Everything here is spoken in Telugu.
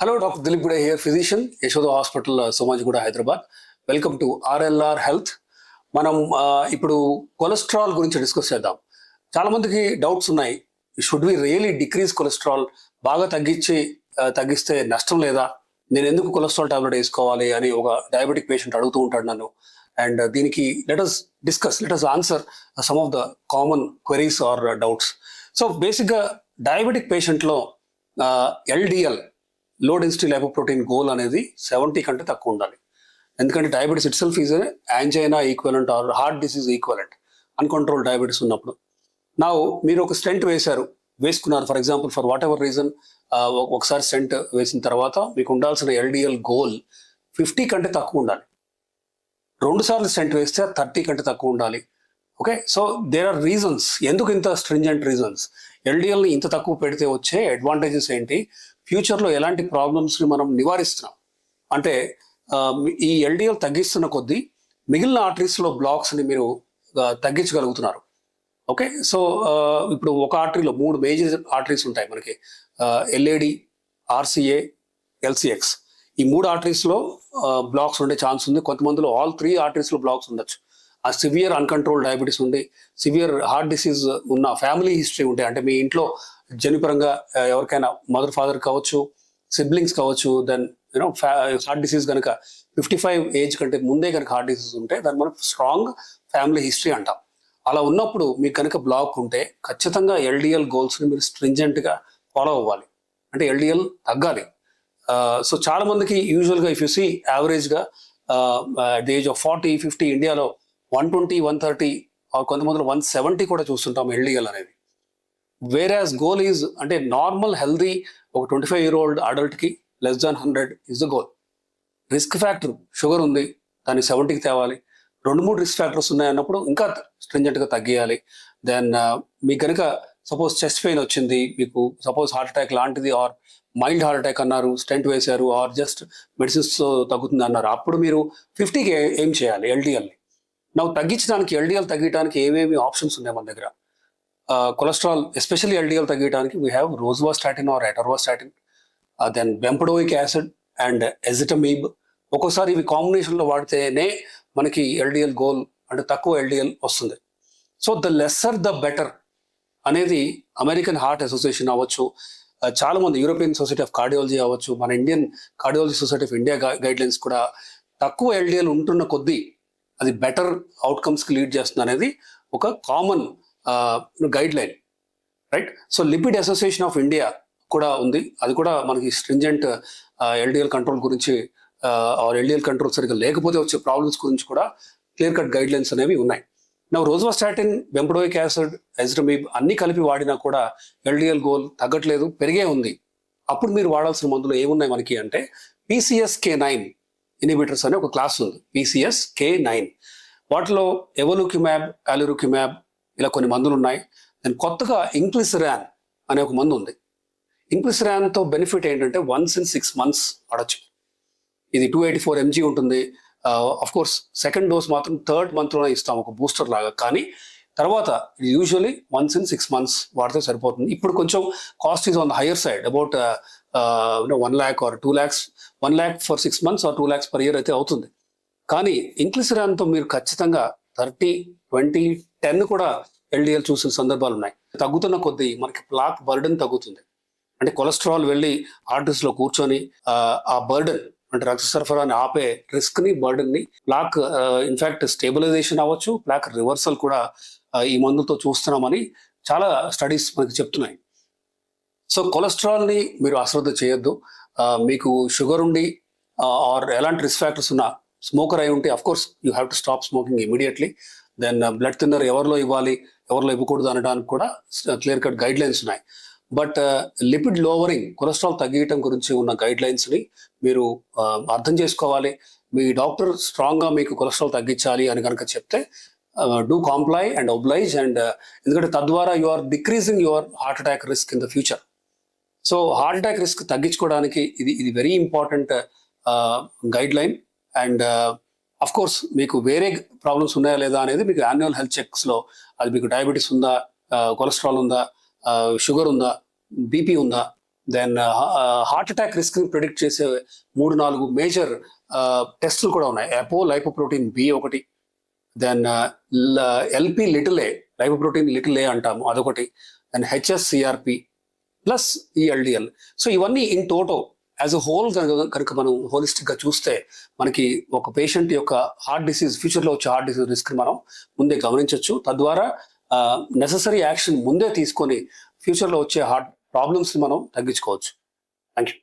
Hello, Dr. Dilip Gude here, physician, Yashoda Hospital, Somajigoda, Hyderabad. Welcome to RLR Health. మనం ఇప్పుడు కొలెస్ట్రాల్ గురించి డిస్కస్ చేద్దాం. చాలా మందికి డౌట్స్ ఉన్నాయి. Should we really decrease cholesterol? బాగా తగ్గిస్తే నష్టం లేదా? నేను ఎందుకు కొలెస్ట్రాల్ టాబ్లెట్ వేసుకోవాలి అని ఒక డయాబెటిక్ పేషెంట్ అడుగుతూ ఉంటాడు నన్ను. అండ్ దీనికి let us answer some of the common queries or doubts. So బేసిక్గా డయాబెటిక్ పేషెంట్లో LDL, low density lipoprotein goal అనేది 70 కంటే తక్కువ ఉండాలి. ఎందుకంటే diabetes itself is angina equivalent or heart disease equivalent uncontrolled diabetes ఉన్నప్పుడు. నా మీరు ఒక స్టెంట్ వేసుకున్నారు for example, for whatever reason. ఒకసారి స్టెంట్ వేసిన తర్వాత మీకు ఉండాల్సిన ఎల్డిఎల్ గోల్ 50 కంటే తక్కువ ఉండాలి. 2 సార్లు స్టెంట్ వేస్తే 30 కంటే తక్కువ ఉండాలి. Okay, so there are reasons. ఎందుకు ఇంత స్ట్రింజెంట్ రీజన్స్? ఎల్డిఎల్ని ఇంత తక్కువ పెడితే వచ్చే అడ్వాంటేజెస్ ఏంటి? ఫ్యూచర్లో ఎలాంటి ప్రాబ్లమ్స్ని మనం నివారిస్తున్నాం అంటే, ఈ ఎల్డిఎల్ తగ్గిస్తున్న కొద్దీ మిగిలిన ఆర్టరీస్లో బ్లాక్స్ని మీరు తగ్గించగలుగుతున్నారు. ఓకే, సో ఇప్పుడు ఒక ఆర్టరీలో 3 మేజర్ ఆర్టరీస్ ఉంటాయి మనకి, ఎల్ఏడి, ఆర్సిఏ, ఎల్సిఎక్స్. ఈ 3 ఆర్టరీస్లో బ్లాక్స్ ఉండే ఛాన్స్ ఉంది. కొంతమందిలో ఆల్ 3 ఆర్టరీస్లో బ్లాక్స్ ఉండొచ్చు. ఆ సివియర్ అన్కంట్రోల్ డయాబెటీస్ ఉండి, సివియర్ హార్ట్ డిసీజ్ ఉన్న ఫ్యామిలీ హిస్టరీ ఉంటే, అంటే మీ ఇంట్లో జన్యుపరంగా ఎవరికైనా మదర్ ఫాదర్ కావచ్చు, సిబ్లింగ్స్ కావచ్చు, దెన్ హార్ట్ డిసీజ్ కనుక 55 ఏజ్ కంటే ముందే కనుక హార్ట్ డిసీజ్ ఉంటే దాన్ని మనం స్ట్రాంగ్ ఫ్యామిలీ హిస్టరీ అంటాం. అలా ఉన్నప్పుడు మీకు కనుక బ్లాక్ ఉంటే ఖచ్చితంగా ఎల్డిఎల్ గోల్స్ని మీరు స్ట్రింజెంట్గా ఫాలో అవ్వాలి. అంటే ఎల్డిఎల్ తగ్గాలి. సో చాలా మందికి యూజువల్గా ఇఫ్ యూ సీ యావరేజ్గా అట్ ది ఏజ్ ఆఫ్ 40-50 ఇండియాలో 120, 130 కొంతమందిలో 170 కూడా చూస్తుంటాం ఎల్డిఎల్ అనేది. వేరాస్ గోల్ ఈజ్, అంటే నార్మల్ హెల్దీ ఒక 25-year-old అడల్ట్కి less than 100 is the goal. Risk factor sugar ఉంది, దాన్ని 70కి తేవాలి. 2-3 రిస్క్ ఫ్యాక్టర్స్ ఉన్నాయన్నప్పుడు ఇంకా స్ట్రింజెంట్గా తగ్గియాలి. దెన్ మీకు కనుక సపోజ్ చెస్ట్ పెయిన్ వచ్చింది, మీకు సపోజ్ హార్ట్ అటాక్ లాంటిది ఆర్ మైల్డ్ హార్ట్ అటాక్ అన్నారు, స్టెంట్ వేశారు, ఆర్ జస్ట్ మెడిసిన్స్ తగ్గుతుంది అన్నారు, అప్పుడు మీరు 50కి ఏం చేయాలి ఎల్డిఎల్ని. తగ్గించడానికి, ఎల్డిఎల్ తగ్గడానికి ఏమేమి ఆప్షన్స్ ఉన్నాయి మన దగ్గర? కొలెస్ట్రాల్ ఎస్పెషల్లీ ఎల్డిఎల్ తగ్గడానికి we have rosuvastatin or atorvastatin, then bempedoic acid and ezetimibe. ఒక్కోసారి ఇవి కాంబినేషన్లో వాడితేనే మనకి ఎల్డిఎల్ గోల్, అంటే తక్కువ ఎల్డిఎల్ వస్తుంది. So the lesser the better అనేది అమెరికన్ హార్ట్ అసోసియేషన్ అవ్వచ్చు, చాలా మంది యూరోపియన్ సొసైటీ ఆఫ్ కార్డియాలజీ అవ్వచ్చు, మన Indian cardiology society of India guidelines కూడా తక్కువ ఎల్డిఎల్ ఉంటున్న కొద్దీ అది బెటర్ అవుట్కమ్స్కి లీడ్ చేస్తుంది అనేది ఒక common guide line, right? So lipid association of India కూడా ఉంది. అది కూడా మనకి స్ట్రింజెంట్ ఎల్డిఎల్ కంట్రోల్ గురించి, ఎల్డిఎల్ కంట్రోల్ సరిగ్గా లేకపోతే వచ్చే ప్రాబ్లమ్స్ గురించి కూడా క్లియర్ కట్ గైడ్ లైన్స్ అనేవి ఉన్నాయి. రోజ్వాస్టాటిన్, బెంపడోయిక్ యాసిడ్, ఎజిటమీబ్ అన్ని కలిపి వాడినా కూడా ఎల్డిఎల్ గోల్ తగ్గట్లేదు, పెరిగే ఉంది. అప్పుడు మీరు వాడాల్సిన మందులు ఏమున్నాయి మనకి అంటే, PCSK9 ఇన్హిబిటర్స్ అనే ఒక క్లాస్ ఉంది, PCSK9. వాటిలో ఎవలుక్యుమాబ్, అలిరుక్యుమాబ్ ఇలా కొన్ని మందులు ఉన్నాయి. దాని కొత్తగా ఇంక్లిసిరాన్ అనే ఒక మందు ఉంది. ఇంక్లిసిరాన్తో బెనిఫిట్ ఏంటంటే వన్స్ ఇన్ 6 months వాడచ్చు. ఇది 284 mg ఉంటుంది. అఫ్ కోర్స్ సెకండ్ డోస్ మాత్రం 3rd monthలోనే ఇస్తాం, ఒక బూస్టర్ లాగా. కానీ తర్వాత యూజువలీ వన్స్ ఇన్ 6 months వాడితే సరిపోతుంది. ఇప్పుడు కొంచెం cost is on the higher side, about 1 lakh or 2 lakhs, 1 lakh for 6 months or 2 lakhs per year అయితే అవుతుంది. కానీ ఇంక్లిసిరాన్తో మీరు ఖచ్చితంగా 30, 20, 10 కూడా ఎల్డిఎల్ చూసిన సందర్భాలు ఉన్నాయి. తగ్గుతున్న కొద్దీ మనకి ప్లాక్ బర్డెన్ తగ్గుతుంది. అంటే కొలెస్ట్రాల్ వెళ్ళి ఆర్టరీస్లో కూర్చొని ఆ బర్డెన్, అంటే రక్త సరఫరాని ఆపే రిస్క్ని, బర్డెన్ని, ప్లాక్ ఇన్ఫాక్ట్ స్టేబిలైజేషన్ అవ్వచ్చు, ప్లాక్ రివర్సల్ కూడా ఈ మందుతో చూస్తున్నామని చాలా స్టడీస్ మనకి చెప్తున్నాయి. సో కొలెస్ట్రాల్ని మీరు అశ్రద్ధ చేయొద్దు. మీకు షుగర్ ఉండి ఆర్ ఎలాంటి రిస్క్ ఫ్యాక్టర్స్ ఉన్నా, స్మోకర్ అయి ఉంటే of course you have to stop smoking immediately. Then blood thinner ఎవరిలో ఇవ్వాలి, ఎవరిలో ఇవ్వకూడదు అనడానికి కూడా క్లియర్ కట్ గైడ్ లైన్స్ ఉన్నాయి. బట్ లిపిడ్ లోవరింగ్, కొలెస్ట్రాల్ తగ్గించడం గురించి ఉన్న గైడ్ లైన్స్ని మీరు అర్థం చేసుకోవాలి. మీ డాక్టర్ స్ట్రాంగ్గా మీకు కొలెస్ట్రాల్ తగ్గించాలి అని కనుక చెప్తే do comply and oblige, and ఎందుకంటే తద్వారా you are decreasing your heart attack risk in the future. So heart attack risk తగ్గించుకోవడానికి ఇది very important guideline. And of course మీకు వేరే ప్రాబ్లమ్స్ ఉన్నాయా లేదా అనేది మీకు యాన్యువల్ హెల్త్ చెక్స్లో, అది మీకు డయాబెటీస్ ఉందా, కొలెస్ట్రాల్ ఉందా, షుగర్ ఉందా, బీపీ ఉందా, దెన్ హార్ట్ అటాక్ రిస్క్ ని ప్రిడిక్ట్ చేసే 3-4 మేజర్ టెస్టులు కూడా ఉన్నాయి. అపో లైపోప్రోటీన్ బి ఒకటి, then LP little A, lipoprotein little A అంటాము అదొకటి, దెన్ హెచ్ఎస్సిఆర్పి ప్లస్ ఈ ఎల్డిఎల్. సో ఇవన్నీ in toto as a whole కనుక మనం హోలిస్టిక్ గా చూస్తే మనకి ఒక పేషెంట్ యొక్క హార్ట్ డిసీజ్, ఫ్యూచర్ లో వచ్చే హార్ట్ డిసీజ్ రిస్క్ మనం ముందే గమనించవచ్చు. తద్వారా నెససరీ యాక్షన్ ముందే తీసుకొని ఫ్యూచర్ లో వచ్చే హార్ట్ ప్రాబ్లమ్స్ మనం తగ్గించుకోవచ్చు. Thank you.